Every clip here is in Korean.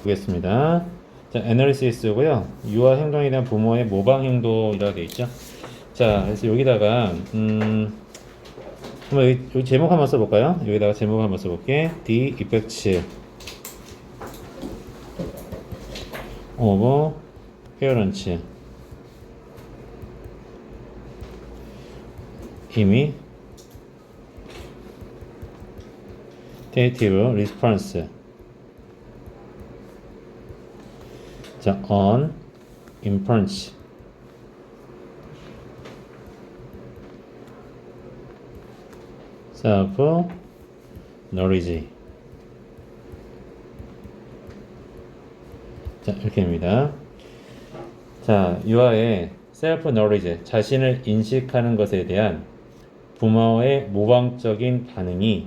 보겠습니다. 자, analysis고요. 유아 행동에 대한 부모의 모방 행동이라고 되어 있죠. 자, 그래서 여기다가 한번 여기 제목 한번 써볼까요? 여기다가 제목 한번 써볼게. The effects of parents imitative response. 자, on inference. self knowledge. 자, 이렇게입니다. 자, 유아의 self knowledge, 자신을 인식하는 것에 대한 부모의 모방적인 반응이,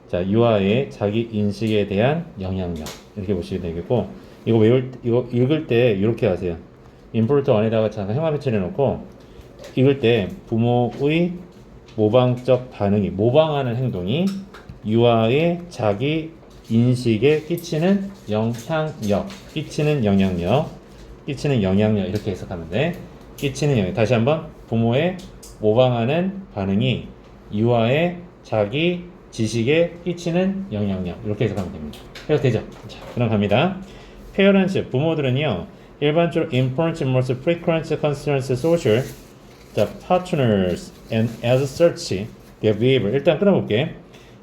자, 유아의 자기 인식에 대한 영향력, 이렇게 보시게 되겠고, 이거 읽을 때 이렇게 하세요. 인풋 안에다가 잠깐 형광펜 칠해놓고 읽을 때 부모의 모방적 반응이, 모방하는 행동이 유아의 자기 인식에 끼치는 영향력, 끼치는 영향력 이렇게 해석하면 돼. 끼치는 영향. 다시 한번, 부모의 모방하는 반응이 유아의 자기 지식에 끼치는 영향력, 이렇게 해석하면 됩니다. 해석 되죠? 자, 그럼 갑니다. Parents, 부모들은요, 일반적으로 important, most frequent concerns social, 자, partners and as such their behavior. 일단 끊어볼게.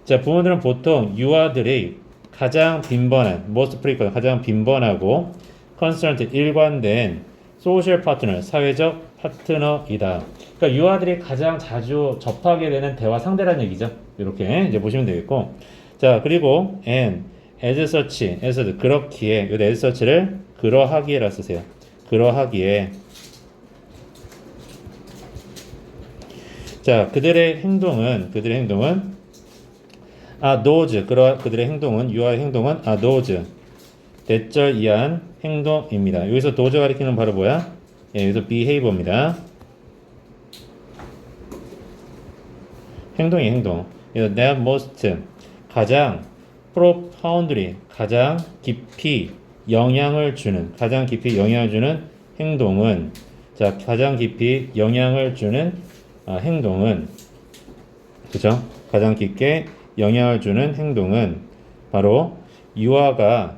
자, 부모들은 보통 유아들의 가장 빈번한, most frequent, 가장 빈번하고 concerned, 일관된 social partner, 사회적 파트너이다. 그러니까 유아들이 가장 자주 접하게 되는 대화 상대라는 얘기죠. 이렇게 이제 보시면 되겠고, 자, 그리고 and as such, 그렇기에, 요 as such를 그러하기에라 쓰세요. 그러하기에. 자, 그들의 행동은 those, 그들의 행동은, 유아의 행동은 those, 대절 이한 행동입니다. 여기서 those 가리키는 바로 뭐야? 예, 여기서 behavior입니다. 행동. 그래서 that most, 가장 profoundly, 가장 깊이 영향을 주는 행동은, 자, 가장 깊이 영향을 주는 행동은, 그죠? 가장 깊게 영향을 주는 행동은 바로 유아들의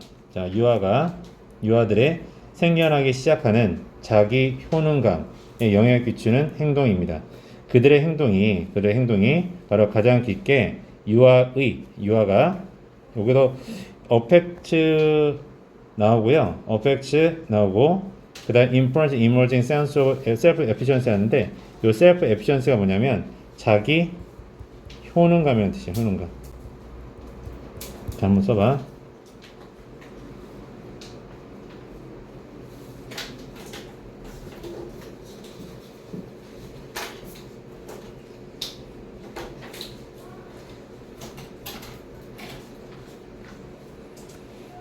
생겨나기 시작하는 자기 효능감에 영향을 끼치는 행동입니다. 그들의 행동이 바로 가장 깊게 유아가, 여기도 affect 나오고요. affect 나오고, 그 다음 influence, emerging sense of self-efficiency 하는데, 요 self-efficiency가 뭐냐면 자기 효능감이라는 뜻이에요. 효능감. 자, 한번 써봐.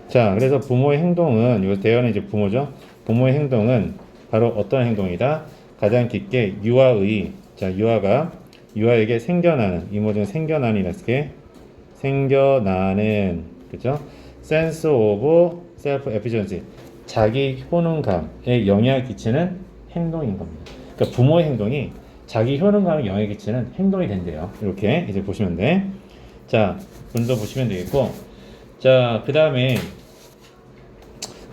자, 그래서 부모의 행동은, 요 대어는 이제 부모죠. 부모의 행동은 바로 어떤 행동이다? 가장 깊게 유아에게 생겨나는, 이모중 생겨나는, 그죠? sense of self-efficiency, 자기 효능감에 영향을 끼치는 행동인 겁니다. 그러니까 부모의 행동이 자기 효능감에 영향을 끼치는 행동이 된대요. 이렇게 이제 보시면 돼. 자, 분도 보시면 되겠고, 자, 그 다음에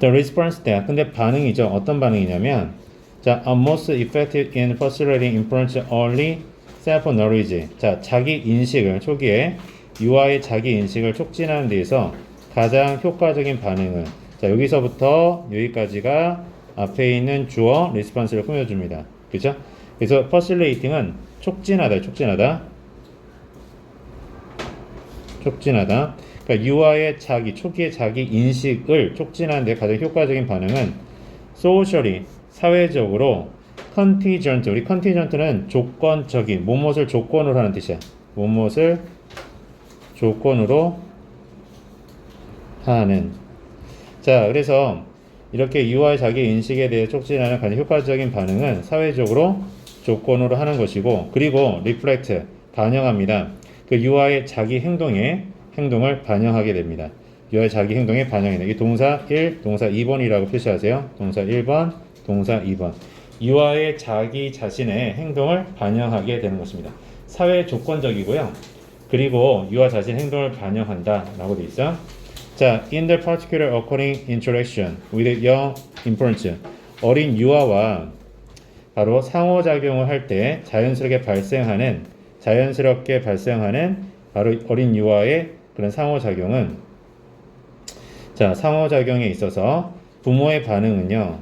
the response 때, 근데 반응이죠. 어떤 반응이냐면, 자, are most effective in facilitating influence early self-knowledge. 자, 자기 인식을 초기에, 유아의 자기 인식을 촉진하는 데에서 가장 효과적인 반응은, 자, 여기서부터 여기까지가 앞에 있는 주어 response를 꾸며줍니다. 그죠? 그래서 facilitating은 촉진하다. 그러니까 유아의 초기의 자기 인식을 촉진하는 데 가장 효과적인 반응은 socially, 사회적으로, contingent, 우리 contingent는 조건적인, 무엇을 조건으로 하는 뜻이야. 무엇을 조건으로 하는. 자, 그래서 이렇게 유아의 자기 인식에 대해 촉진하는 가장 효과적인 반응은 사회적으로 조건으로 하는 것이고, 그리고 reflect, 반영합니다. 그 유아의 자기 행동을 반영하게 됩니다. 유아의 자기 행동에 반영이다. 이 동사 1, 동사 2번이라고 표시하세요. 동사 1번, 동사 2번. 유아의 자기 자신의 행동을 반영하게 되는 것입니다. 사회 조건적이고요. 그리고 유아 자신의 행동을 반영한다 라고 되어 있어. 자, in the particular occurring interaction with young infants. 어린 유아와 바로 상호작용을 할 때 자연스럽게 발생하는 바로 어린 유아의 그런 상호작용은, 자, 상호작용에 있어서 부모의 반응은 are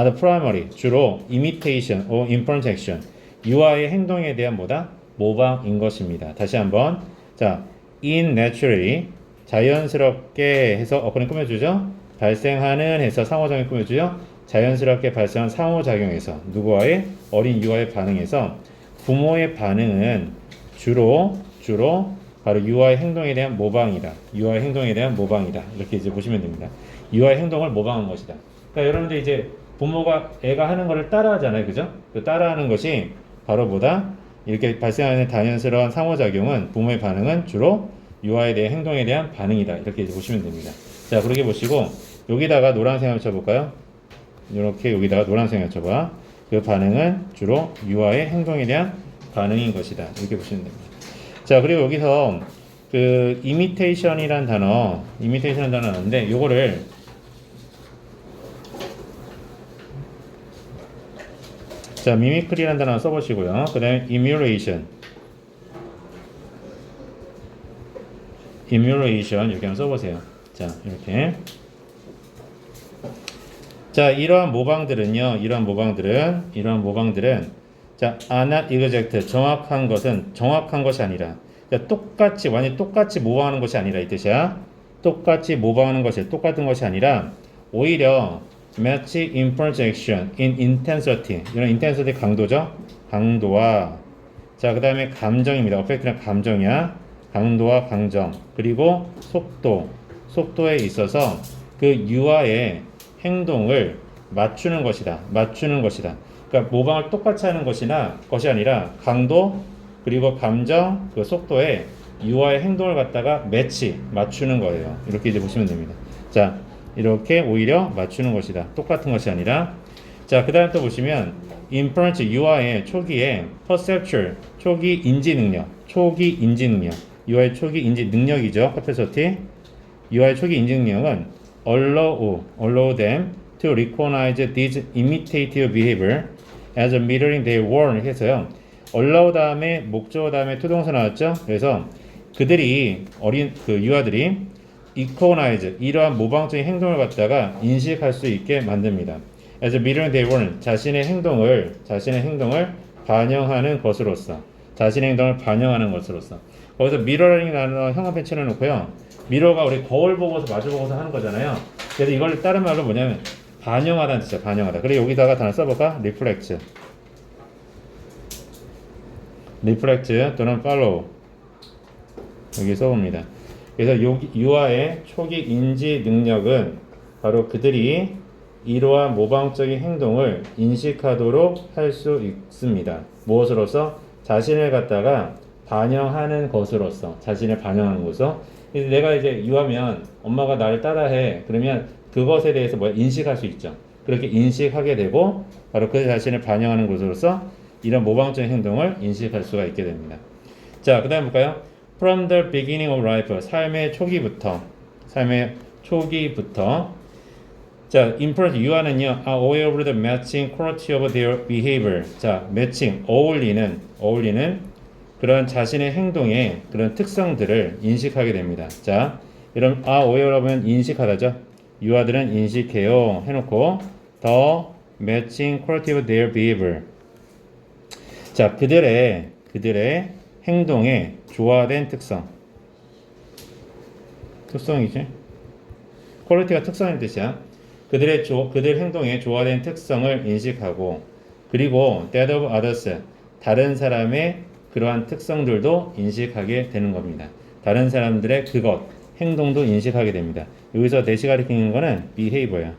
the primary, 주로 imitation or imperfection, 유아의 행동에 대한 뭐다? 모방인 것입니다. 다시 한번, 자, in naturally, 자연스럽게 해서 occurring 꾸며주죠. 발생하는 해서 상호작용 꾸며주죠. 자연스럽게 발생한 상호작용에서 누구와의? 어린 유아의 반응에서 부모의 반응은 주로 바로 유아의 행동에 대한 모방이다. 유아의 행동에 대한 모방이다. 이렇게 이제 보시면 됩니다. 유아의 행동을 모방한 것이다. 그러니까 여러분들 이제 부모가 애가 하는 거를 따라하잖아요. 그죠? 그 따라하는 것이 바로 뭐다? 이렇게 발생하는 자연스러운 상호작용은 부모의 반응은 주로 유아에 대한 행동에 대한 반응이다. 이렇게 이제 보시면 됩니다. 자, 그렇게 보시고 여기다가 노란색을 쳐볼까요? 이렇게 여기다가 노란색을 쳐봐. 그 반응은 주로 유아의 행동에 대한 반응인 것이다. 이렇게 보시면 됩니다. 자, 그리고 여기서 그 imitation이라는 단어인데 요거를 자, mimicry라는 단어 써보시고요. 그 다음에 emulation 이렇게 한번 써보세요. 자, 이렇게. 자, 이러한 모방들은 자, are not exact, 정확한 것이 아니라, 자, 완전히 똑같이 모방하는 것이 아니라 이 뜻이야. 똑같은 것이 아니라 오히려 match in projection, in intensity, 이런 intensity 강도와, 자, 그 다음에 감정입니다. affect는 감정이야. 강도와 감정, 그리고 속도에 있어서 그 유아의 행동을 맞추는 것이다. 그러니까 모방을 똑같이 하는 것이 아니라 강도 그리고 감정 그 속도에 유아의 행동을 갖다가 맞추는 거예요. 이렇게 이제 보시면 됩니다. 자, 이렇게 오히려 맞추는 것이다. 똑같은 것이 아니라. 자, 그 다음 또 보시면 inference, 유아의 초기에 perceptual, 초기 인지 능력, 유아의 초기 인지 능력이죠. capacity. 유아의 초기 인지 능력은 allow them to recognize this imitative behavior as mirroring their world 해서요. allow 다음에 목적어 다음에 투동사 나왔죠. 그래서 그들이 유아들이 recognize 이러한 모방적인 행동을 갖다가 인식할 수 있게 만듭니다. as mirroring their world 자신의 행동을 반영하는 것으로서 거기서 미러링이라는 형광펜 칠해놓고요. 미러가 우리 거울 보고서 마주 보고서 하는 거잖아요. 그래서 이걸 다른 말로 뭐냐면 반영하다는 뜻이야. 반영하다. 그리고 여기다가 단어 써볼까? reflect 또는 follow 여기 써봅니다. 그래서 유아의 초기 인지 능력은 바로 그들이 이러한 모방적인 행동을 인식하도록 할 수 있습니다. 무엇으로서? 자신을 갖다가 반영하는 것으로서. 내가 이제 유하면 엄마가 나를 따라해. 그러면 그것에 대해서 인식할 수 있죠. 그렇게 인식하게 되고 바로 그 자신을 반영하는 것으로서 이런 모방적인 행동을 인식할 수가 있게 됩니다. 자, 그 다음 볼까요? From the beginning of life, 삶의 초기부터. 자, inference, 유아는요, are aware of the matching quality of their behavior. 자, 어울리는 그런 자신의 행동의 그런 특성들을 인식하게 됩니다. 자, 이런 are aware of는 인식하다죠. 유아들은 인식해요. 해놓고 the matching quality of their behavior. 자, 그들의 행동에 조화된 특성이지. 퀄리티가 특성인 뜻이야. 그들 행동에 조화된 특성을 인식하고, 그리고 that of others, 다른 사람의 그러한 특성들도 인식하게 되는 겁니다. 다른 사람들의 행동도 인식하게 됩니다. 여기서 대시 가리키는 거는 behavior야.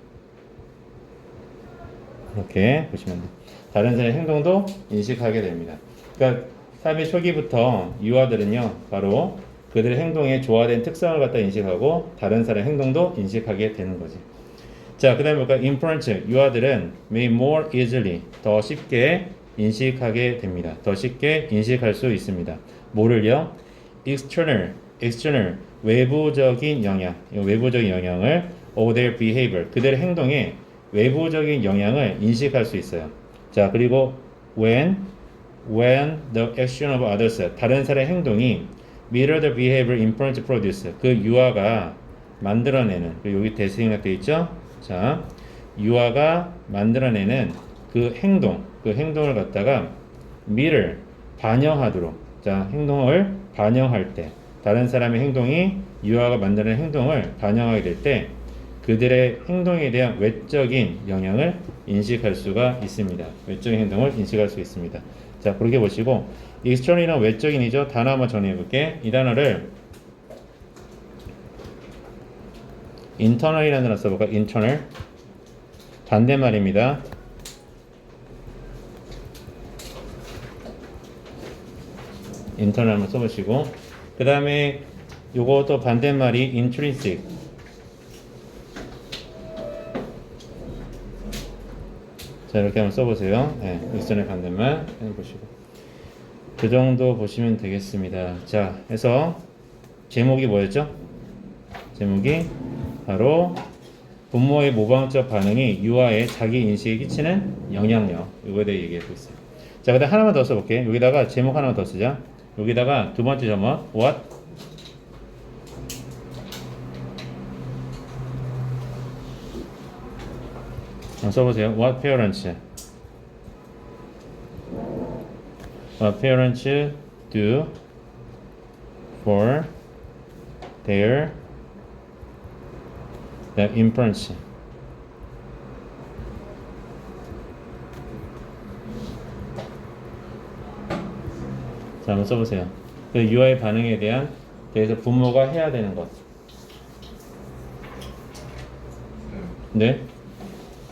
이렇게 보시면 돼요. 다른 사람의 행동도 인식하게 됩니다. 그러니까 삶의 초기부터 유아들은요, 바로 그들의 행동에 조화된 특성을 갖다 인식하고 다른 사람의 행동도 인식하게 되는 거지. 자, 그 다음에 볼까? inference, 유아들은 may more easily, 더 쉽게 인식하게 됩니다. 더 쉽게 인식할 수 있습니다. 뭐를요? external, 외부적인 영향, 외부적인 영향을 of their behavior, 그들의 행동에 외부적인 영향을 인식할 수 있어요. 자, 그리고 when the action of others, 다른 사람의 행동이 mirror the behavior inference produce, 그 유아가 만들어내는, 여기 대수행각 되어 있죠? 자, 유아가 만들어내는 그 행동을 갖다가 mirror, 반영하도록, 자, 행동을 반영할 때, 다른 사람의 행동이 유아가 만드는 행동을 반영하게 될 때 그들의 행동에 대한 외적인 영향을 인식할 수가 있습니다. 외적인 행동을 인식할 수 있습니다. 자, 그렇게 보시고 external이란 외적인이죠. 단어 한번 정리해 볼게. 이 단어를 internal이라는 단어 써볼까? internal, 반대말입니다. internal 한번 써보시고, 그 다음에 요것도 반대말이 intrinsic. 자, 이렇게 한번 써보세요. 네, external 반대말 해보시고, 그 정도 보시면 되겠습니다. 자, 해서 제목이 뭐였죠? 제목이 바로 부모의 모방적 반응이 유아의 자기 인식에 끼치는 영향력, 이거에 대해 얘기하고 있어요. 자, 그다음 하나만 더 써볼게. 여기다가 제목 하나만 더 쓰자. 여기다가 두 번째 점은 what? 써보세요. What parents do for their inference. 자, 한번 써보세요. 그 유아의 반응에 대해서 부모가 해야 되는 것. 네?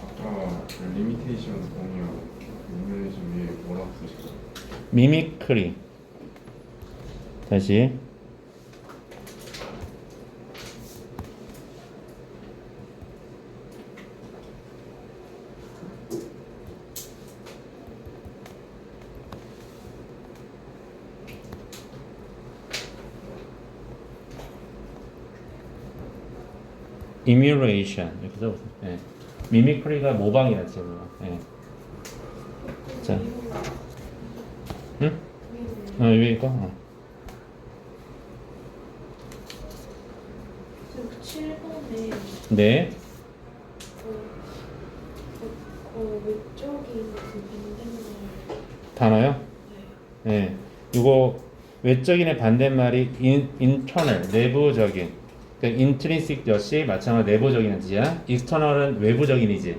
아까 그 리미테이션 공유 리미테이션 위에 뭐라고 쓰셨어요? 미미크리. 다시. emulation 이렇게 써보세요. 네. 미미크리가 모방이라는 제목. 네. 자, 응? 위에 있고. 지금 7번에 네. 외적인 그 반대말. 단어요? 네. 이거 외적인의 반대말이 internal, 내부적인. 그 intrinsic 역시 마찬가지로 내부적인 뜻이야. external은 외부적인이지.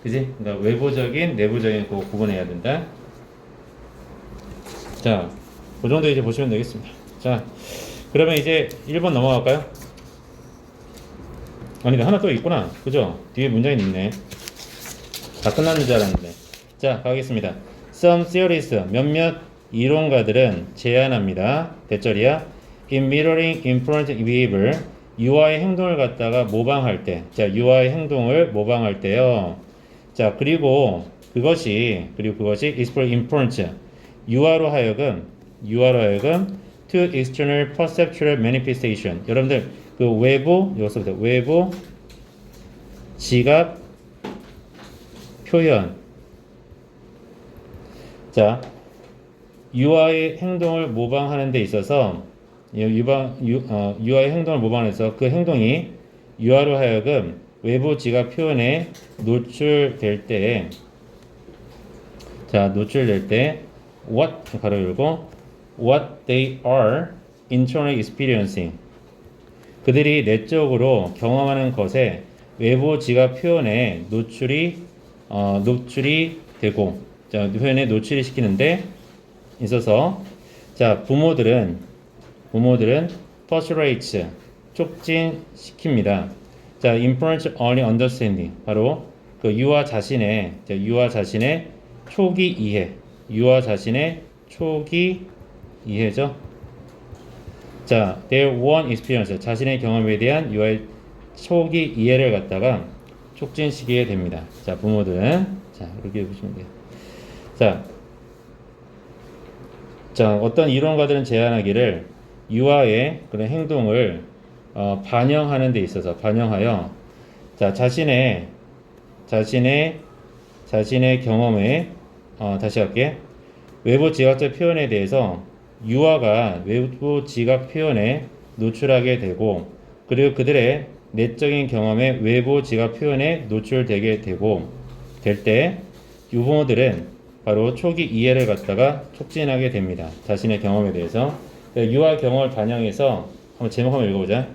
그지? 그러니까 외부적인, 내부적인 그거 구분해야 된다. 자, 그 정도 이제 보시면 되겠습니다. 자, 그러면 이제 1번 넘어갈까요? 아니다, 하나 또 있구나. 그죠? 뒤에 문장이 있네. 다 끝났는 줄 알았는데. 자, 가겠습니다. Some theorists, 몇몇 이론가들은 제안합니다. 대절이야. In mirroring inference behavior, 유아의 행동을 갖다가 모방할 때, 자, 유아의 행동을 모방할 때요. 자, 그리고 그것이 explore inference, 유아로 하여금 to external perceptual manifestation. 여러분들 그 외부, 여기서부터 외부 지각 표현. 자, 유아의 행동을 모방하는 데 있어서 유아의 행동을 모방해서 그 행동이 유아로 하여금 외부 지각 표현에 노출될 때, 자, 노출될 때 what 가로 열고 what they are internally experiencing, 그들이 내적으로 경험하는 것에 외부 지각 표현에 노출이 되고, 자, 표현에 노출이 시키는데 있어서, 자, 부모들은 persuades, 촉진시킵니다. 자, influence early understanding, 바로 그 유아 자신의 초기 이해, 유아 자신의 초기 이해죠. 자, their own experience, 자신의 경험에 대한 유아의 초기 이해를 갖다가 촉진시키게 됩니다. 자, 부모들은 자, 이렇게 보시면 돼요. 자, 어떤 이론가들은 제안하기를 유아의 그런 행동을 반영하는 데 있어서 반영하여 자, 자신의 경험에 다시 할게. 외부 지각적 표현에 대해서 유아가 외부 지각 표현에 노출하게 되고 그리고 그들의 내적인 경험에 외부 지각 표현에 노출되게 되고 될 때 유부모들은 바로 초기 이해를 갖다가 촉진하게 됩니다. 자신의 경험에 대해서 유아 경험을 반영해서 한번 제목 한번 읽어보자.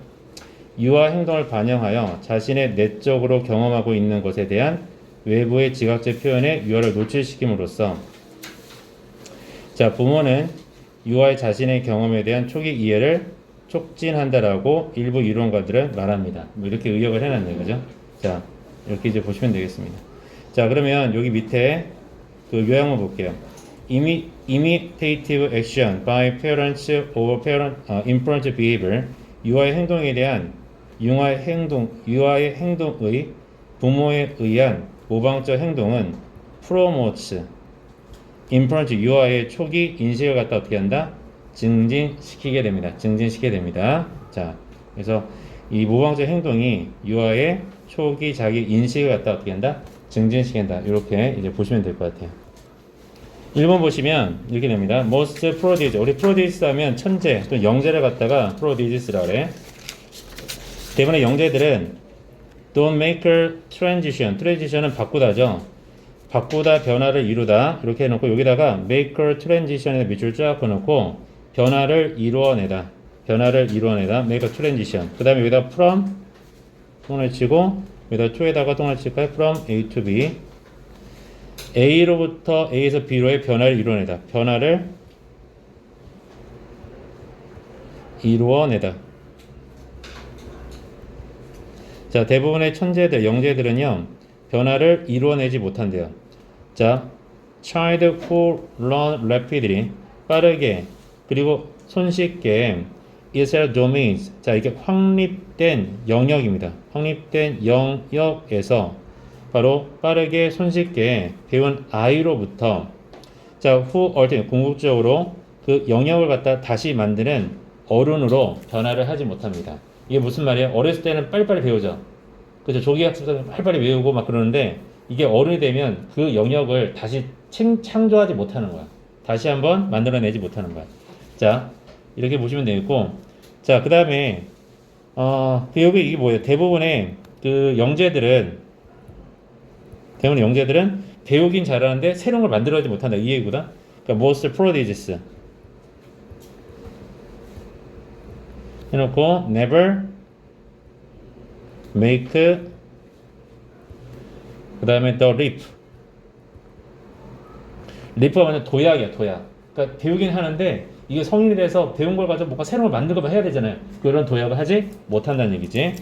유아 행동을 반영하여 자신의 내적으로 경험하고 있는 것에 대한 외부의 지각적 표현에 유아를 노출시킴으로써 자, 부모는 유아의 자신의 경험에 대한 초기 이해를 촉진한다라고 일부 이론가들은 말합니다. 뭐 이렇게 의역을 해놨네요, 그죠? 자, 이렇게 이제 보시면 되겠습니다. 자, 그러면 여기 밑에 그 요약만 볼게요. Imitative action by parents over parent influence behavior. 유아의 행동에 대한 유아의 행동의 부모에 의한 모방적 행동은 promotes influence 유아의 초기 인식을 갖다 어떻게 한다? 증진시키게 됩니다. 자, 그래서 이 모방적 행동이 유아의 초기 자기 인식을 갖다 어떻게 한다? 증진시킨다. 이렇게 이제 보시면 될 것 같아요. 1번 보시면 이렇게 됩니다. Most prodigious. 우리 prodigious 하면 천재 또 영재를 갖다가 prodigious라고 그래. 대부분의 영재들은 don't make a transition. transition은 바꾸다죠. 바꾸다, 변화를 이루다 이렇게 해놓고 여기다가 make a transition에 밑줄 쫙 그어놓고 변화를 이루어내다 make a transition. 그 다음에 여기다 from 똥을 치고 여기다 to에다가 똥을 칠까요? from A to B. A로부터 A에서 B로의 변화를 이루어내다. 자, 대부분의 천재들, 영재들은요, 변화를 이루어내지 못한대요. 자, child who learn rapidly, 빠르게, 그리고 손쉽게, is a domains. 자, 이게 확립된 영역입니다. 확립된 영역에서 바로 빠르게, 손쉽게 배운 아이로부터 자, who ultimately 궁극적으로 그 영역을 갖다 다시 만드는 어른으로 변화를 하지 못합니다. 이게 무슨 말이에요? 어렸을 때는 빨리빨리 배우죠. 그죠? 조기 학습도 빨리빨리 외우고 막 그러는데 이게 어른이 되면 그 영역을 다시 창조하지 못하는 거야. 다시 한번 만들어내지 못하는 거야. 자, 이렇게 보시면 되겠고, 자, 그 다음에 여기 이게 뭐예요? 대부분의 영재들은 배우긴 잘하는데 새로운 걸 만들어내지 못한다. 이 얘기구나. 그러니까 most prodigious 해놓고 never make 그 다음에 the leap가 완전 도약이야. 그러니까 배우긴 하는데 이게 성인이 돼서 배운 걸 가지고 뭔가 새로운 걸 만들고 해야 되잖아요. 그런 도약을 하지 못한다는 얘기지.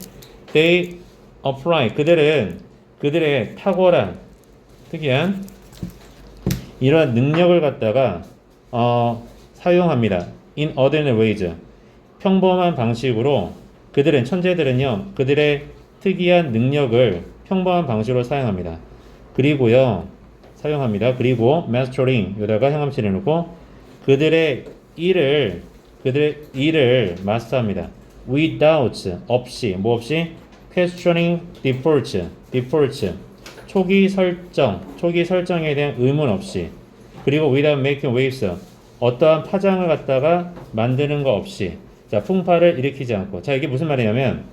They apply 그들의 탁월한 특이한 이러한 능력을 갖다가 사용합니다. In ordinary ways. 평범한 방식으로 천재들은요, 그들의 특이한 능력을 평범한 방식으로 사용합니다. 그리고 mastering, 여기다가 형용사를 해놓고 그들의 일을 마스터합니다. without, 없이, 뭐 없이? questioning defaults, 초기 설정에 대한 의문 없이, 그리고 without making waves, 어떠한 파장을 갖다가 만드는 거 없이, 자, 풍파를 일으키지 않고. 자, 이게 무슨 말이냐면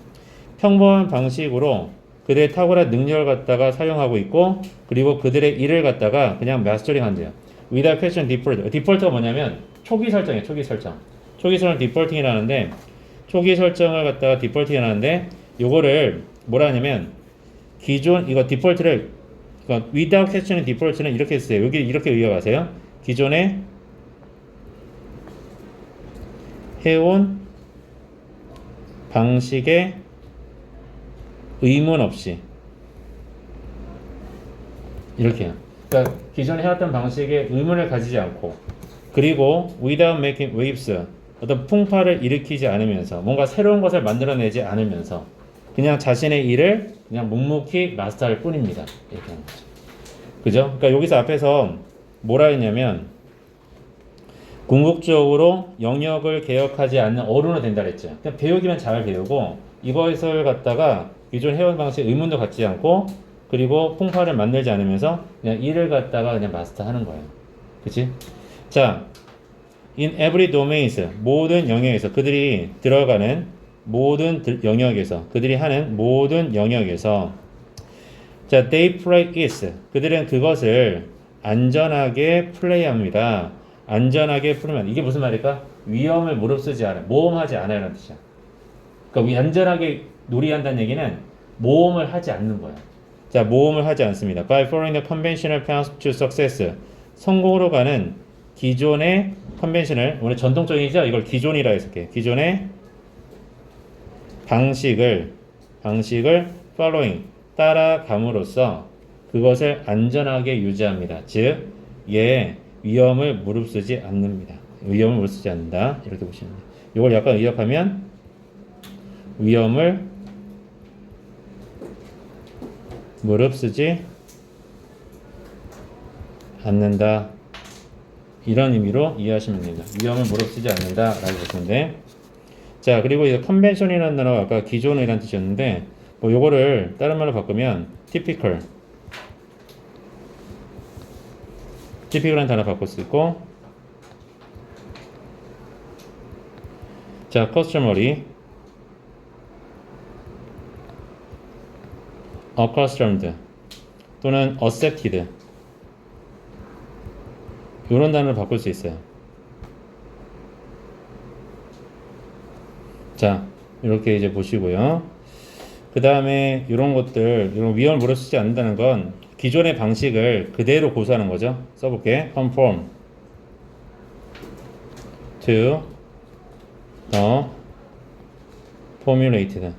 평범한 방식으로 그들의 탁월한 능력을 갖다가 사용하고 있고, 그리고 그들의 일을 갖다가 그냥 마스터링 한대요. without question default. 디폴트가 뭐냐면 초기 설정이에요. 초기 설정 디폴팅이라는데, 초기 설정을 갖다가 디폴팅이라는데, 요거를 뭐라 하냐면 기존 이거 디폴트를 without question default는 이렇게 쓰세요. 여기 이렇게 의역하세요. 기존에 해온 방식에 의문 없이, 이렇게요. 그러니까 기존에 해왔던 방식에 의문을 가지지 않고, 그리고 without making waves, 어떤 풍파를 일으키지 않으면서 뭔가 새로운 것을 만들어내지 않으면서 그냥 자신의 일을 그냥 묵묵히 마스터할 뿐입니다. 이렇게 하는 거죠. 그죠? 그러니까 여기서 앞에서 뭐라 했냐면 궁극적으로 영역을 개혁하지 않는 어른은 된다 그랬죠. 그냥 배우기만 잘 배우고 이것을 갖다가 기존 해온 방식 의문도 갖지 않고 그리고 풍파를 만들지 않으면서 그냥 일을 갖다가 그냥 마스터하는 거예요. 그치? 자, in every domains 모든 영역에서 그들이 들어가는 모든 영역에서 그들이 하는 모든 영역에서 자, they play is 그들은 그것을 안전하게 플레이합니다. 안전하게 풀면 이게 무슨 말일까? 위험을 무릅쓰지 않아요. 모험하지 않아요 라는 뜻이야. 그러니까 안전하게 놀이한다는 얘기는 모험을 하지 않는 거야. 자, 모험을 하지 않습니다. By following the conventional path to success 성공으로 가는 기존의 컨벤셔널 오늘 전통적이죠? 이걸 기존이라 해석해. 기존의 방식을 following 따라감으로써 그것을 안전하게 유지합니다. 즉, 위험을 무릅쓰지 않습니다. 위험을 무릅쓰지 않는다. 이렇게 보시면 돼요. 이걸 약간 의역하면 위험을 무릅쓰지 않는다. 이런 의미로 이해하시면 됩니다. 위험을 무릅쓰지 않는다 라고 보시면 돼. 자, 그리고 이 컨벤션이라는 단어가 아까 기존이라는 뜻이었는데 뭐 요거를 다른 말로 바꾸면 typical이라는 단어 바꿀 수 있고 자, customary accustomed 또는 accepted 이런 단어를 바꿀 수 있어요. 자, 이렇게 이제 보시고요. 그 다음에 이런 것들, 이런 위험을 무릅쓰지 않는다는 건 기존의 방식을 그대로 고수하는 거죠. 써볼게. conform to the formulated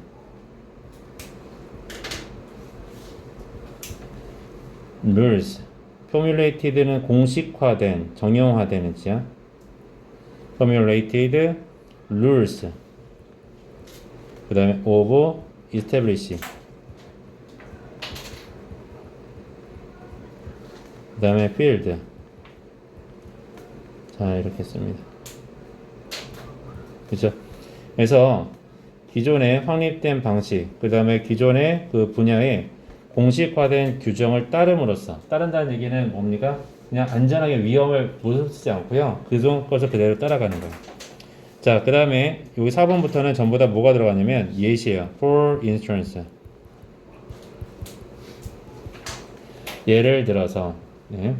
rules. formulated는 공식화된, 정형화되는 뜻이야. formulated rules. 그 다음에 of establish. 그 다음에 field. 자, 이렇게 씁니다. 그죠? 그래서 기존에 확립된 방식, 그 다음에 기존의 그 분야의 공식화된 규정을 따른다는 얘기는 뭡니까? 그냥 안전하게 위험을 무릅쓰지 않고요. 그전 것을 그대로 따라가는 거예요. 자, 그 다음에 여기 4번부터는 전부 다 뭐가 들어가냐면 예시예요. For instance. 예를 들어서 네.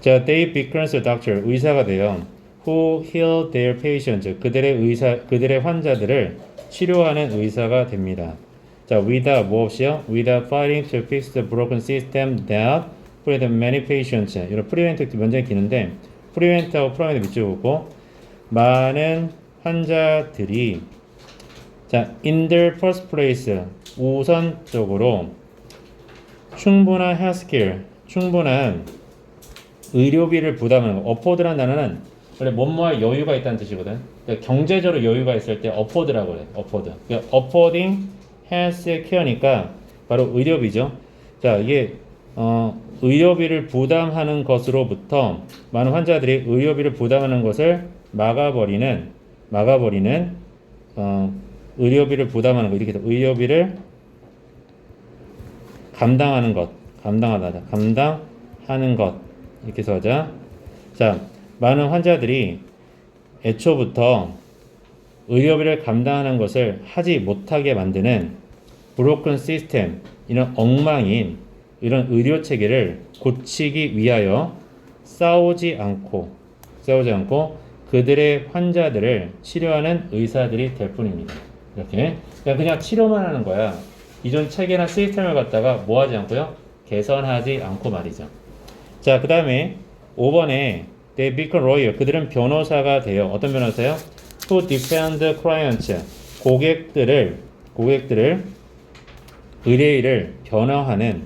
자, they becomes a doctor. 의사가 돼요. Who heal their patients. 그들의 환자들을 치료하는 의사가 됩니다. 자, without 무엇이요? Without fighting to fix the broken system that prevent many patients. 이런 prevent 면적이 기는데 prevent하고 prevent 밑줄 긋고 많은 환자들이 자, in the first place 우선적으로 충분한 healthcare, 충분한 의료비를 부담하는 거. afford라는 단어는 원래 뭐뭐할 여유가 있다는 뜻이거든. 그러니까 경제적으로 여유가 있을 때 afford라고 그래. afford. 그러니까 affording 헬스케어니까 바로 의료비죠. 자, 이게 의료비를 부담하는 것으로부터 많은 환자들이 의료비를 부담하는 것을 막아버리는 의료비를 부담하는 것 이렇게 해서 의료비를 감당하는 것 이렇게 해서 하자. 자, 많은 환자들이 애초부터 의료비를 감당하는 것을 하지 못하게 만드는 브로큰 시스템, 이런 엉망인 이런 의료 체계를 고치기 위하여 싸우지 않고 그들의 환자들을 치료하는 의사들이 될 뿐입니다. 이렇게 그냥 치료만 하는 거야. 기존 체계나 시스템을 갖다가 뭐 하지 않고요? 개선하지 않고 말이죠. 자, 그 다음에 5번에 they become lawyer. 그들은 변호사가 돼요. 어떤 변호사요? To defend clients. 고객들을 의뢰인을 변호하는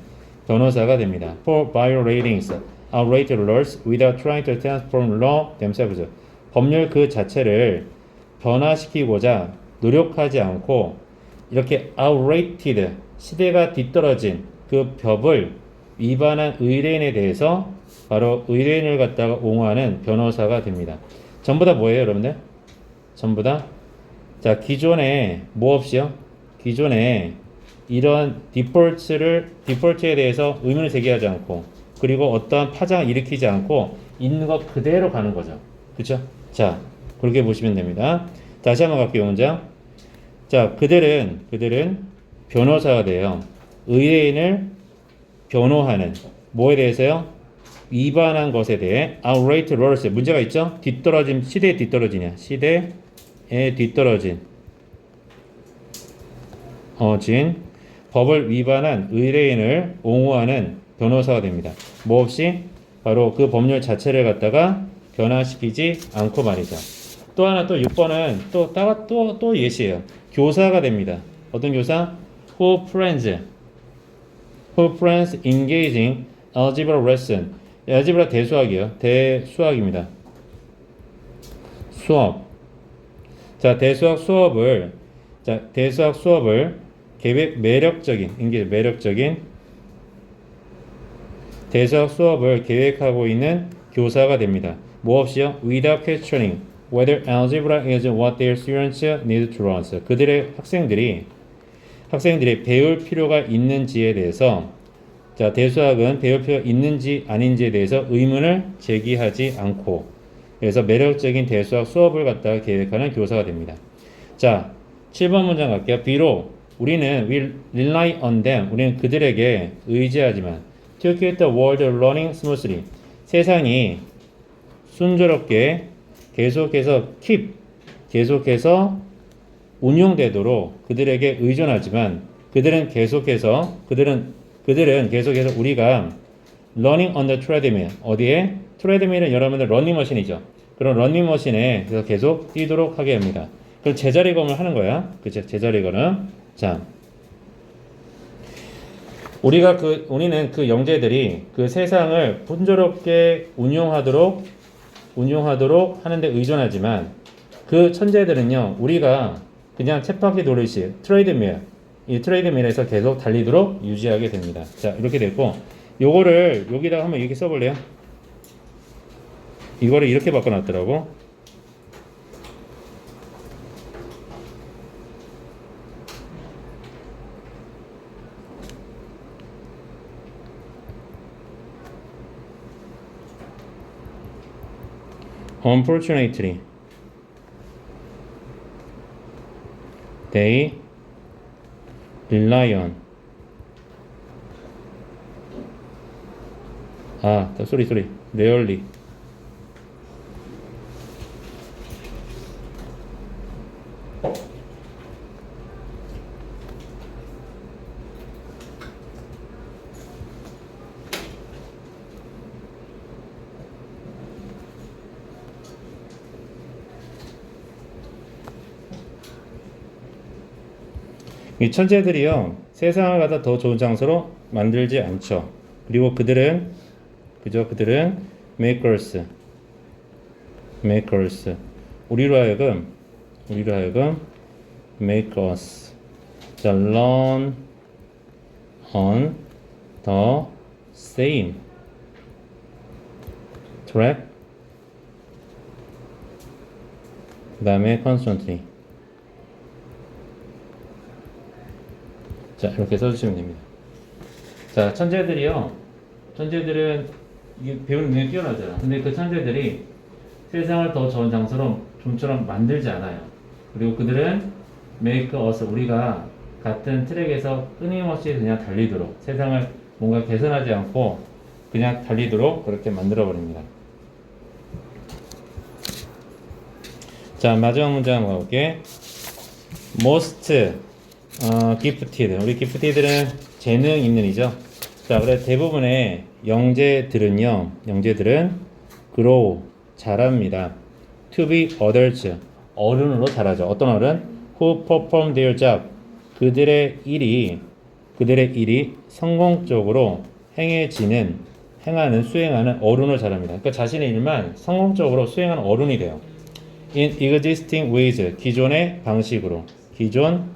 변호사가 됩니다. For violating outrageous laws without trying to transform law themselves. 법률 그 자체를 변화시키고자 노력하지 않고 이렇게 outdated 시대가 뒤떨어진 그 법을 위반한 의뢰인에 대해서 바로 의뢰인을 갖다가 옹호하는 변호사가 됩니다. 전부 다 뭐예요, 여러분들? 전부 다 자, 기존에 뭐 없이요? 기존에 이런 디폴트에 대해서 의문을 제기하지 않고 그리고 어떠한 파장을 일으키지 않고 있는 것 그대로 가는 거죠. 그렇죠? 자, 그렇게 보시면 됩니다. 다시 한번 갈게요, 문장. 자, 그들은 변호사가 돼요. 의뢰인을 변호하는 뭐에 대해서요? 위반한 것에 대해 outright laws 문제가 있죠? 뒤떨어짐 시대에 뒤떨어지냐? 시대에 뒤떨어진 법을 위반한 의뢰인을 옹호하는 변호사가 됩니다. 뭐 없이 바로 그 법률 자체를 갖다가 변화시키지 않고 말이죠. 또 하나 또 6번은 또 예시예요. 교사가 됩니다. 어떤 교사? Who friends engaging algebra lesson. 알제브라 대수학이에요. 대수학입니다. 수업. 자, 대수학 수업을 매력적인 대수학 수업을 계획하고 있는 교사가 됩니다. 뭐 없이요? Without questioning whether algebra is what their students need to learn. 그들의 학생들이 배울 필요가 있는지에 대해서 자, 대수학은 배울 필요가 있는지 아닌지에 대해서 의문을 제기하지 않고 그래서 매력적인 대수학 수업을 갖다가 계획하는 교사가 됩니다. 자, 7번 문장 갈게요. 비록 우리는 will rely on them. 우리는 그들에게 의지하지만 to keep the world running smoothly. 세상이 순조롭게 계속해서 운용되도록 그들에게 의존하지만 그들은 계속해서 우리가 running on the treadmill 어디에? 트레드밀은 여러분들 러닝머신이죠. 그런 러닝머신에 계속 뛰도록 하게 합니다. 그럼 제자리걸음을 하는 거야. 그죠? 제자리걸음. 자, 우리는 그 영재들이 그 세상을 분조롭게 운용하도록 하는데 의존하지만 그 천재들은요, 우리가 그냥 쳇바퀴 돌듯이 이 트레이드밀에서 계속 달리도록 유지하게 됩니다. 자, 이렇게 됐고, 요거를 여기다가 한번 이렇게 써볼래요? 이거를 이렇게 바꿔놨더라고. Unfortunately, they rely on. sorry. Rarely. 이 천재들이요, 세상을 갖다 더 좋은 장소로 만들지 않죠. 그리고 그들은 makers. 우리로 하여금 make us learn on the same track. 그 다음에 constantly. 자, 이렇게 써주시면 됩니다. 자, 천재들은 이게 배우는 능력이 뛰어나잖아. 근데 그 천재들이 세상을 더 좋은 장소로 좀처럼 만들지 않아요. 그리고 그들은 make us, 우리가 같은 트랙에서 끊임없이 그냥 달리도록, 세상을 뭔가 개선하지 않고 그냥 달리도록 그렇게 만들어 버립니다. 자, 마지막 문장 한번 가볼게. most gifted. 우리 gifted는 재능 있는 이죠. 자, 그래 대부분의 영재들은 grow 자랍니다. to be adults 어른으로 자라죠. 어떤 어른? who perform their job 그들의 일이 성공적으로 수행하는 어른으로 자랍니다. 그러니까 자신의 일만 성공적으로 수행하는 어른이 돼요. in existing ways. 기존의 방식으로. 기존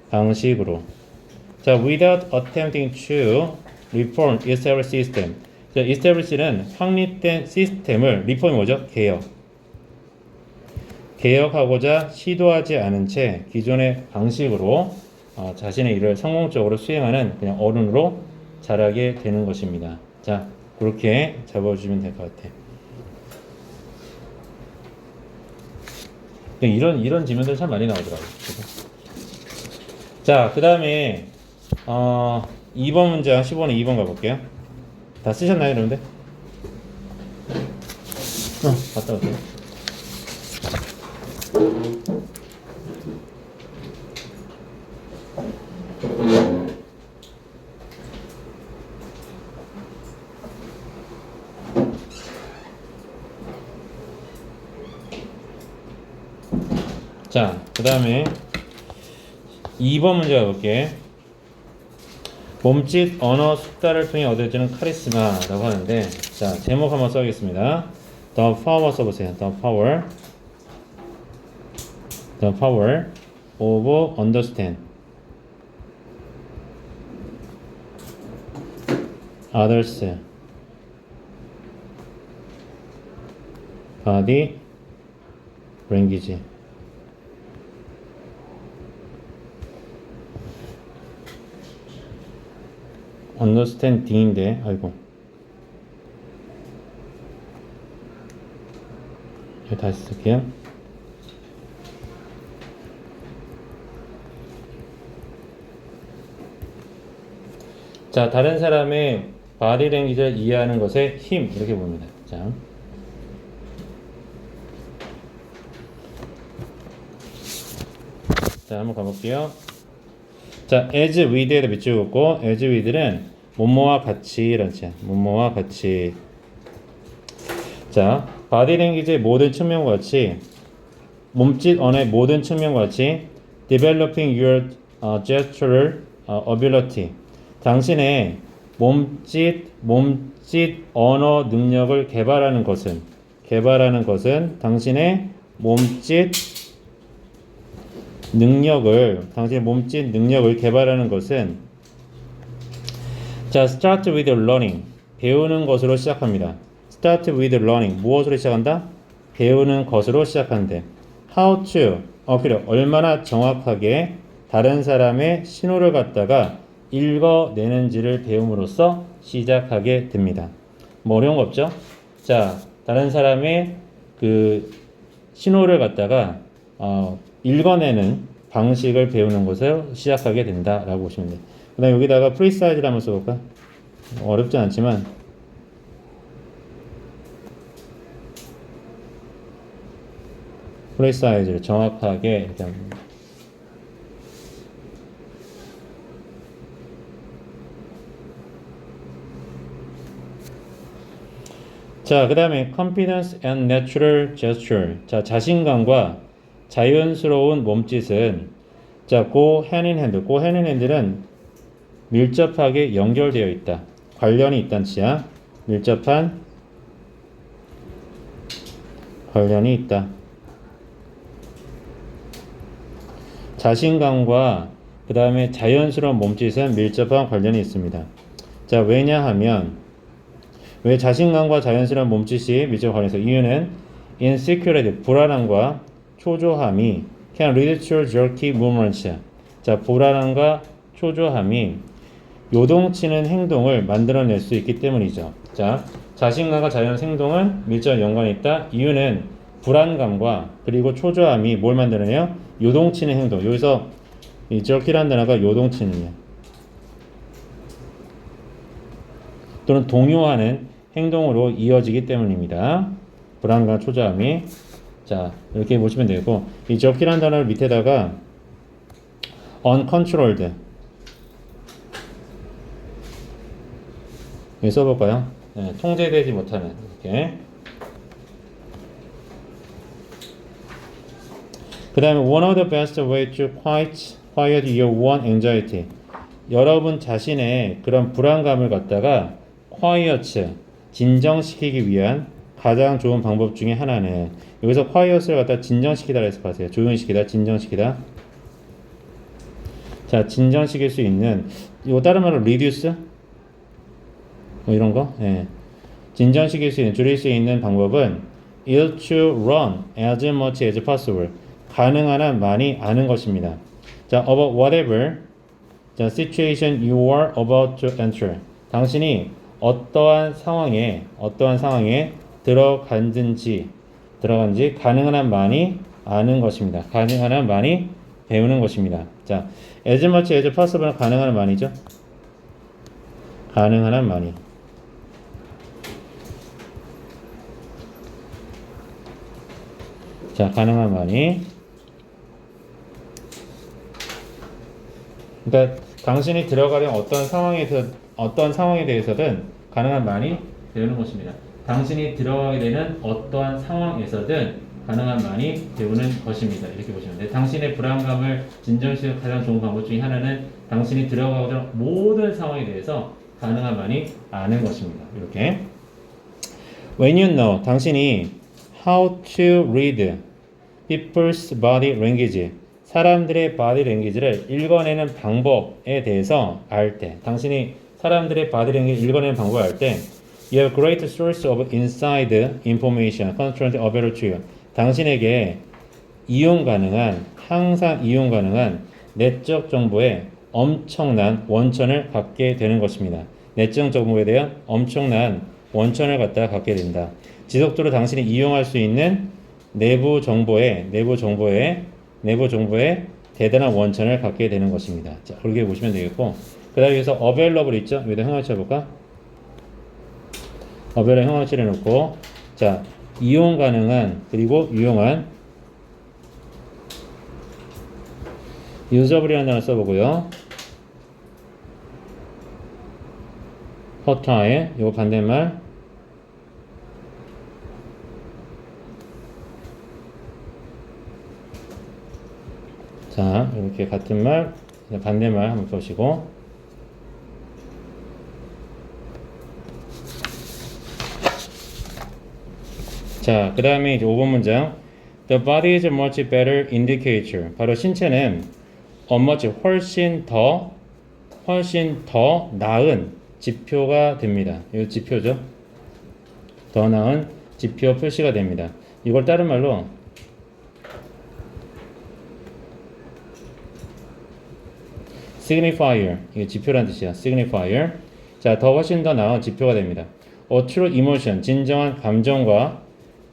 방식으로. 자, without attempting to reform established system. 자, establish는 확립된 시스템을 reform이 뭐죠? 개혁. 개혁하고자 시도하지 않은 채 기존의 방식으로 자신의 일을 성공적으로 수행하는 그냥 어른으로 자라게 되는 것입니다. 자, 그렇게 잡아주시면 될 것 같아요. 이런 지문들 참 많이 나오더라고요. 자, 그 다음에 2번 문장 15번에 2번 가볼게요. 다 쓰셨나요, 여러분들? 갔다 오세요. 자, 그 다음에 2번 문제 가볼게. 몸짓 언어 숙달을 통해 얻어지는 카리스마라고 하는데, 자, 제목 한번 써보겠습니다. The power 써보세요. The power of understand others body language. understanding인데, 아이고. 다시 쓸게요. 자, 다른 사람의 바디 랭귀지를 이해하는 것에 힘, 이렇게 봅니다. 자, 한번 가볼게요. 자, as with에다 밑줄긋고, as with는 뭐뭐와 같이 라는 뜻이야. 뭐뭐와 같이. 자, 바디 랭귀지의 모든 측면과 같이, 몸짓 언어의 모든 측면과 같이, developing your gestural ability. 당신의 몸짓 언어 능력을 개발하는 것은 당신의 몸짓 능력을 개발하는 것은, 자, start with learning. 배우는 것으로 시작합니다. start with learning. 무엇으로 시작한다? 배우는 것으로 시작하는데, how to, 그래, 얼마나 정확하게 다른 사람의 신호를 갖다가 읽어내는지를 배움으로써 시작하게 됩니다. 뭐 어려운 거 없죠? 자, 다른 사람의 그 신호를 갖다가 읽어내는 방식을 배우는 것을 시작하게 된다라고 보시면 돼요. 그 다음에 여기다가 프리사이즈를 한번 써볼까? 어렵지 않지만, 프리사이즈를 정확하게 이렇게 합니다. 자, 그 다음에 confidence and natural gesture. 자, 자신감과 자연스러운 몸짓은, 자, go hand in hand. go hand in hand는 밀접하게 연결되어 있다. 관련이 있다는 뜻이야. 밀접한 관련이 있다. 자신감과 그 다음에 자연스러운 몸짓은 밀접한 관련이 있습니다. 자, 왜냐하면, 왜 자신감과 자연스러운 몸짓이 밀접 관련해서, 이유는 insecurity, 불안함과 초조함이 can lead to jerky movements. 자, 불안함과 초조함이 요동치는 행동을 만들어낼 수 있기 때문이죠. 자, 자신감과 자연스러운 행동은 밀접 연관이 있다. 이유는 불안감과 그리고 초조함이 뭘 만들어내요? 요동치는 행동. 여기서 이 jerky라는 단어가 요동치는이야. 또는 동요하는 행동으로 이어지기 때문입니다. 불안과 초조함이. 자, 이렇게 보시면 되고, 이 jerky라는 단어를 밑에다가 uncontrolled 여기 써볼까요? 네, 통제되지 못하는, 이렇게. 그 다음에 one of the best way to quiet your own anxiety. 여러분 자신의 그런 불안감을 갖다가 quiet, 진정시키기 위한 가장 좋은 방법 중에 하나는 여기서 quiet을 갖다 진정시키다 해서 봤어요. 조용시키다, 진정시키다. 자, 진정시킬 수 있는 이거 다른 말로 reduce 뭐 이런 거. 예. 진정시킬 수 있는 줄일 수 있는 방법은 is to run as much as possible. 가능한 한 많이 아는 것입니다. 자, about whatever 자, situation you are about to enter. 당신이 어떠한 상황에 들어간지 가능한 한 많이 아는 것입니다. 가능한 한 많이 배우는 것입니다. 자, as much as possible 가능한 한 많이죠. 가능한 한 많이. 자, 가능한 많이. 그러니까 당신이 들어가려는 어떤 상황에 대해서든 가능한 많이 배우는 것입니다. 당신이 들어가게 되는 어떠한 상황에서든 가능한 많이 배우는 것입니다. 이렇게 보시면 돼요. 당신의 불안감을 진정시키는 가장 좋은 방법 중에 하나는 당신이 들어가고자 모든 상황에 대해서 가능한 많이 아는 것입니다. 이렇게. When you know, 당신이 how to read people's body language, 사람들의 body language를 읽어내는 방법에 대해서 알 때, 당신이 사람들의 body language 읽어내는 방법을 알 때, you have great source of inside information constantly available to you. 당신에게 항상 이용 가능한 내적 정보에 엄청난 원천을 갖게 되는 것입니다. 내적 정보에 대한 엄청난 원천을 갖게 된다. 지속적으로 당신이 이용할 수 있는 내부 정보에 대단한 원천을 갖게 되는 것입니다. 자, 그렇게 보시면 되겠고, 그 다음에 여기서 available 있죠? 여기다 형용치 해볼까? available 형용치를 해놓고, 자, 이용 가능한, 그리고 유용한, usable이라는 단어 써보고요. fertile, 이거 반대말, 자, 이렇게 같은 말, 반대말 한번 보시고. 자, 그 다음에 이제 5번 문장. The body is a much better indicator. 바로 신체는 훨씬 더 나은 지표가 됩니다. 이거 지표죠. 더 나은 지표 표시가 됩니다. 이걸 다른 말로 signifier, 이게 지표란 뜻이야. signifier. 자, 훨씬 더 나은 지표가 됩니다. A true emotion, 진정한 감정과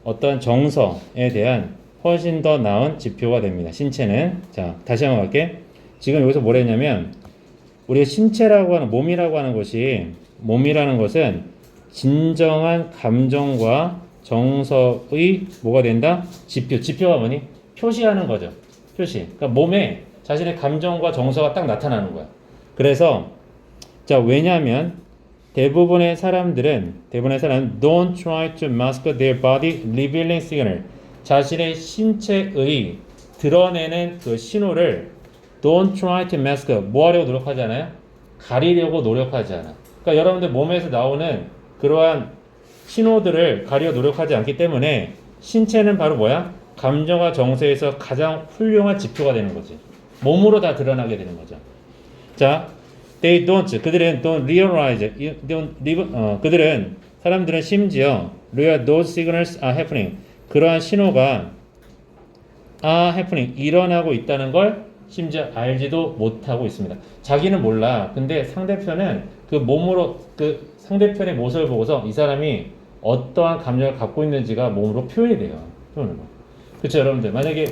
어떤 정서에 대한 훨씬 더 나은 지표가 됩니다. 신체는. 자, 다시 한번 갈게. 지금 여기서 뭐라 했냐면, 우리가 신체라고 하는, 몸이라는 것은 진정한 감정과 정서의 뭐가 된다? 지표가 뭐니? 표시하는 거죠. 표시. 그러니까 몸에 자신의 감정과 정서가 딱 나타나는 거야. 그래서 자, 왜냐하면 대부분의 사람들은 don't try to mask their body revealing signal. 자신의 신체의 드러내는 그 신호를 don't try to mask, 뭐 하려고 노력하지 않아요? 가리려고 노력하지 않아. 그러니까 여러분들 몸에서 나오는 그러한 신호들을 가리려 노력하지 않기 때문에 신체는 바로 뭐야? 감정과 정서에서 가장 훌륭한 지표가 되는 거지. 몸으로 다 드러나게 되는 거죠. 자, 그들은 don't realize, 사람들은 심지어 those signals are happening. 그러한 신호가 happening, 일어나고 있다는 걸 심지어 알지도 못하고 있습니다. 자기는 몰라. 근데 상대편은 그 몸으로 그 상대편의 모습을 보고서 이 사람이 어떠한 감정을 갖고 있는지가 몸으로 표현이 돼요. 그렇죠, 여러분들. 만약에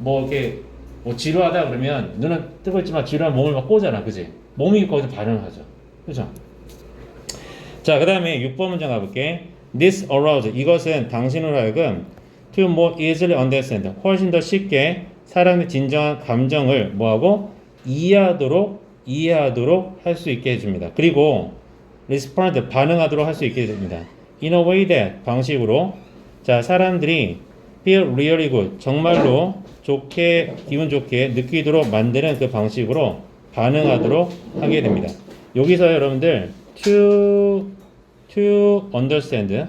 이렇게 지루하다 그러면 눈은 뜨고 있지만 지루한 몸을 막 꼬잖아, 그지? 몸이 거기서 반응을 하죠, 그죠? 자, 그 다음에 6번 문장 가볼게. This arouse, 이것은 당신으로 하여금 to more easily understand, 훨씬 더 쉽게 사람의 진정한 감정을 뭐하고 이해하도록 할 수 있게 해줍니다. 그리고 respond, 반응하도록 할 수 있게 됩니다. In a way that, 방식으로. 자, 사람들이 feel really good, 정말로 기분 좋게 느끼도록 만드는 그 방식으로 반응하도록 하게 됩니다. 여기서 여러분들 to understand,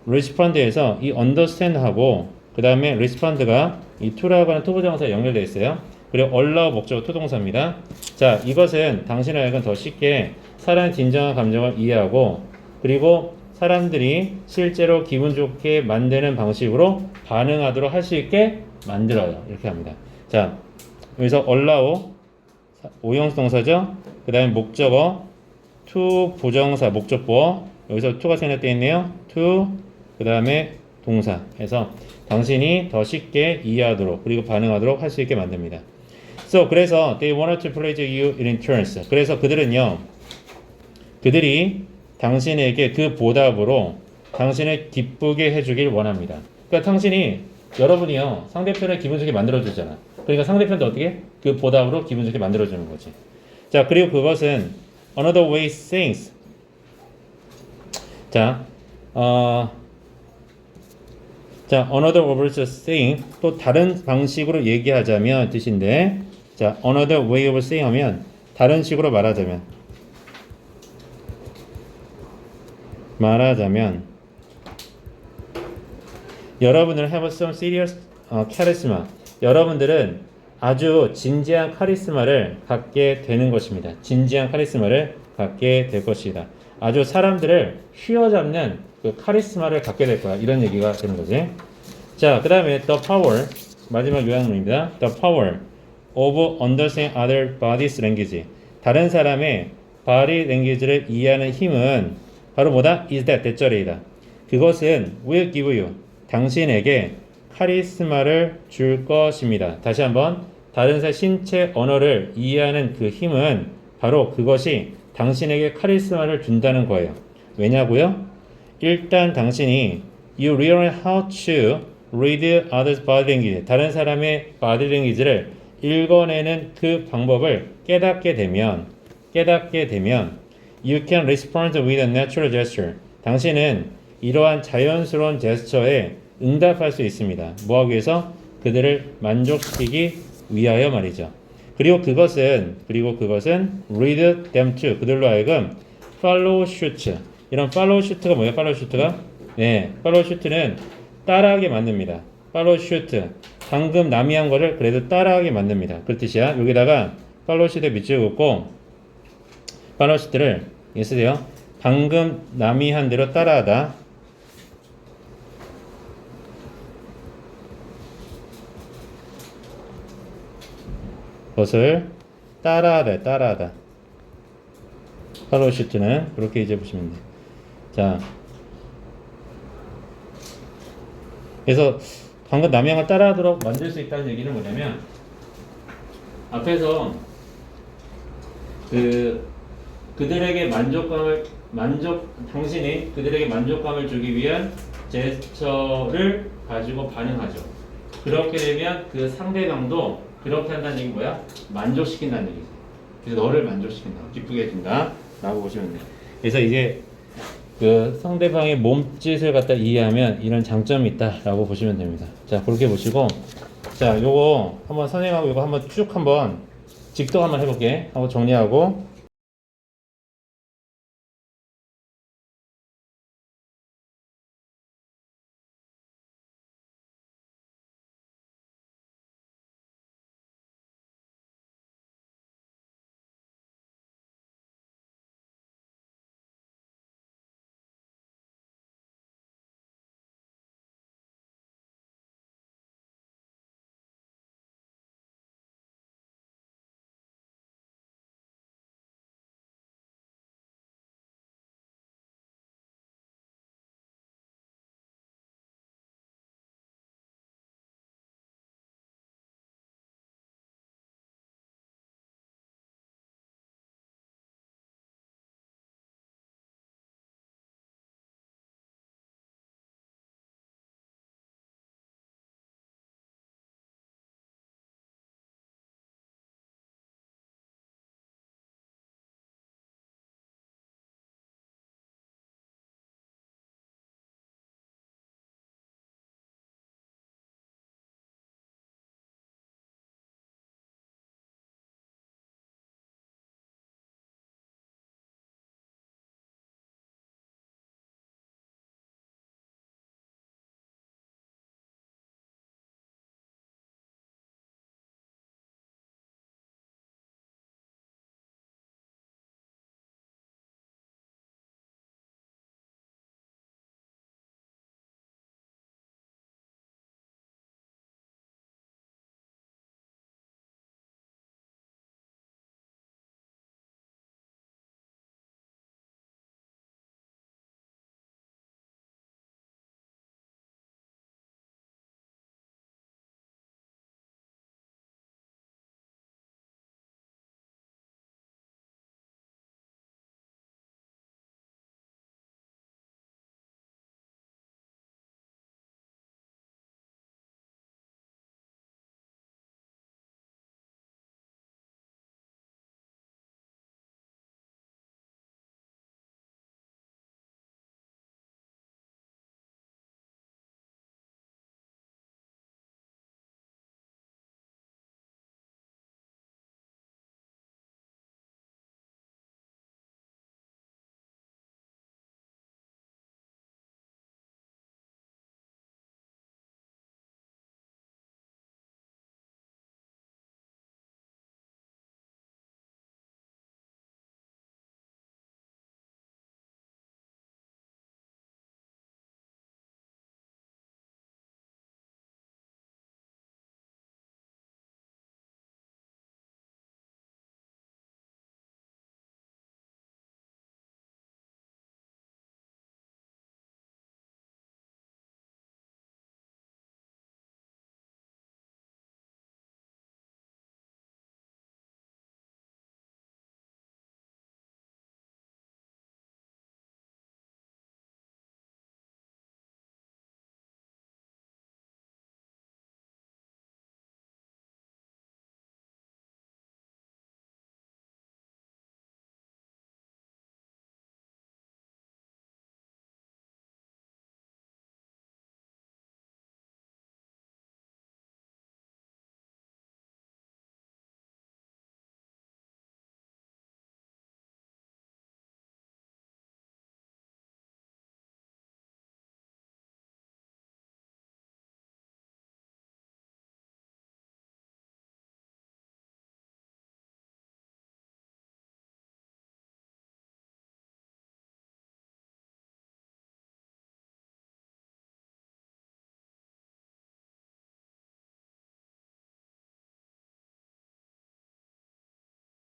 respond에서 이 understand하고 그 다음에 respond가 이 to라고 하는 투부정사에 연결되어 있어요. 그리고 allow 목적어 투동사입니다. 자, 이것은 당신을 하여금 더 쉽게 사람의 진정한 감정을 이해하고 그리고 사람들이 실제로 기분 좋게 만드는 방식으로 반응하도록 할 수 있게 만들어요. 이렇게 합니다. 자, 여기서 allow 오형수 동사죠. 그 다음에 목적어 to 부정사 목적보 여기서 to가 생략되어 있네요. to 그 다음에 동사 해서 당신이 더 쉽게 이해하도록 그리고 반응하도록 할 수 있게 만듭니다. 그래서 they wanted to please you in turns. 그래서 그들이 당신에게 그 보답으로 당신을 기쁘게 해주길 원합니다. 그러니까 여러분이요 상대편을 기분 좋게 만들어주잖아. 그러니까 상대편도 어떻게? 그 보답으로 기분 좋게 만들어주는 거지. 자, 그리고 그것은 another way things. another of saying 또 다른 방식으로 얘기하자면 뜻인데, 자, another way of saying 하면 다른 식으로 말하자면 여러분들 have some serious charisma. 여러분들은 아주 진지한 카리스마를 갖게 되는 것입니다. 진지한 카리스마를 갖게 될 것이다. 아주 사람들을 휘어잡는 그 카리스마를 갖게 될 거야. 이런 얘기가 되는 거지. 자, 그 다음에 the power 마지막 요약문입니다. The power of understanding other body's language. 다른 사람의 body language를 이해하는 힘은 바로 뭐다? is that 대절이다. 그것은 will give you 당신에게 카리스마를 줄 것입니다. 다시 한번 다른 사람의 신체 언어를 이해하는 그 힘은 바로 그것이 당신에게 카리스마를 준다는 거예요. 왜냐고요? 일단 당신이 you learn how to read others' body language. 다른 사람의 body language를 읽어내는 그 방법을 깨닫게 되면 you can respond with a natural gesture. 당신은 이러한 자연스러운 제스처에 응답할 수 있습니다. 뭐하기 위해서? 그들을 만족시키기 위하여 말이죠. 그리고 그것은 lead them to 그들로 하여금 follow suit. 이런 follow suit가 뭐예요? follow suit가? 네, follow suit는 따라하게 만듭니다. follow suit. 방금 남이 한 거를 그래도 따라하게 만듭니다. 그 뜻이야. 여기다가 follow suit에 밑줄 긋고 follow suit를 쓰세요. 방금 남이 한 대로 따라하다. 것을 따라하다. follow suit는 그렇게 이제 보시면 돼요. 자, 그래서 방금 남이 한 걸 따라하도록 만들 수 있다는 얘기는 뭐냐면 앞에서 그들에게 당신이 그들에게 만족감을 주기 위한 제스처를 가지고 반응하죠. 그렇게 되면 그 상대방도 그렇게 한다는 얘기 뭐야? 만족시킨다는 얘기지. 그래서 너를 만족시킨다. 기쁘게 해준다. 라고 보시면 돼요. 그래서 이제 그 상대방의 몸짓을 갖다 이해하면 이런 장점이 있다라고 보시면 됩니다. 자, 그렇게 보시고, 자, 요거 한번 선생님하고 이거 한번 쭉 한번 직독 한번 해볼게. 하고 정리하고